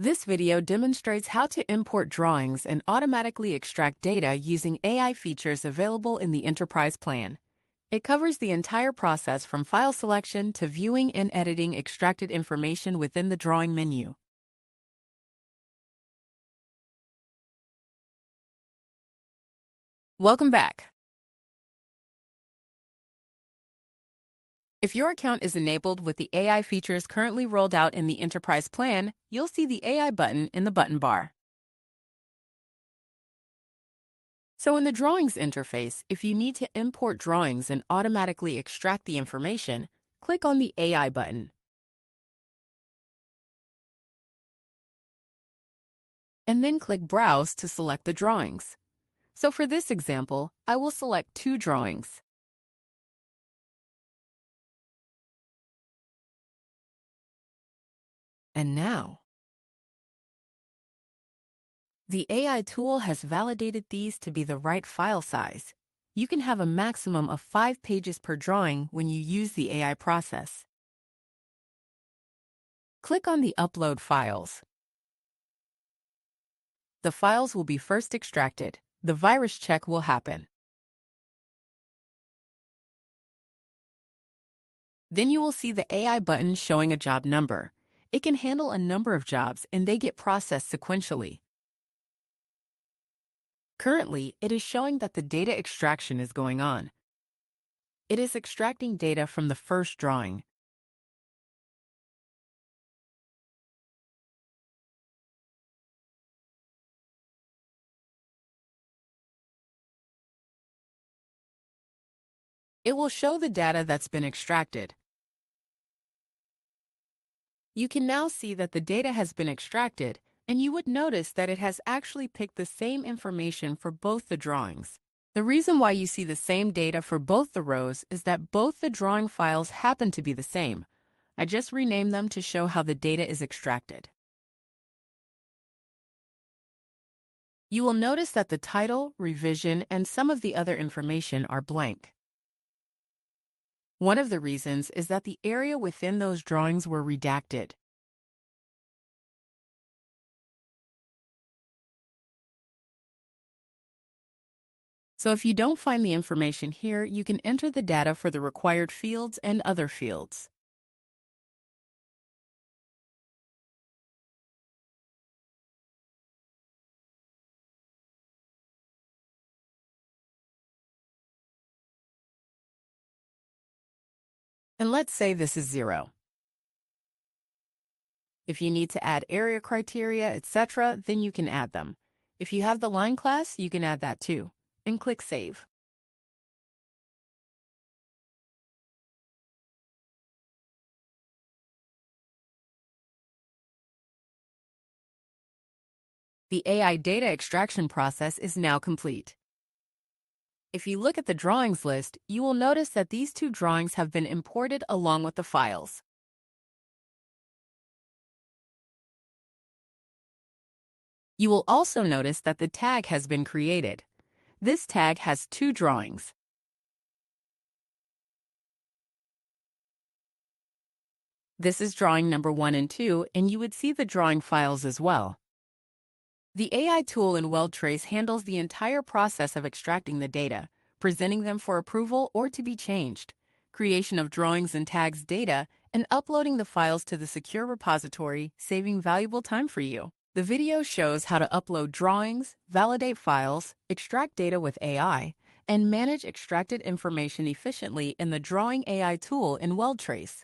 This video demonstrates how to import drawings and automatically extract data using AI features available in the Enterprise plan. It covers the entire process from file selection to viewing and editing extracted information within the drawing menu. Welcome back. If your account is enabled with the AI features currently rolled out in the Enterprise plan, you'll see the AI button in the button bar. So in the Drawings interface, if you need to import drawings and automatically extract the information, click on the AI button. And then click Browse to select the drawings. So for this example, I will select 2 drawings. And now, the AI tool has validated these to be the right file size. You can have a maximum of 5 pages per drawing when you use the AI process. Click on the Upload Files. The files will be first extracted. The virus check will happen. Then you will see the AI button showing a job number. It can handle a number of jobs and they get processed sequentially. Currently, it is showing that the data extraction is going on. It is extracting data from the first drawing. It will show the data that's been extracted. You can now see that the data has been extracted, and you would notice that it has actually picked the same information for both the drawings. The reason why you see the same data for both the rows is that both the drawing files happen to be the same. I just renamed them to show how the data is extracted. You will notice that the title, revision, and some of the other information are blank. One of the reasons is that the area within those drawings were redacted. So if you don't find the information here, you can enter the data for the required fields and other fields. And let's say this is 0. If you need to add area criteria, etc., then you can add them. If you have the line class, you can add that too. And click Save. The AI data extraction process is now complete. If you look at the drawings list, you will notice that these 2 drawings have been imported along with the files. You will also notice that the tag has been created. This tag has 2 drawings. This is drawing number 1 and 2, and you would see the drawing files as well. The AI tool in WeldTrace handles the entire process of extracting the data, presenting them for approval or to be changed, creation of drawings and tags data, and uploading the files to the secure repository, saving valuable time for you. The video shows how to upload drawings, validate files, extract data with AI, and manage extracted information efficiently in the Drawing AI tool in WeldTrace.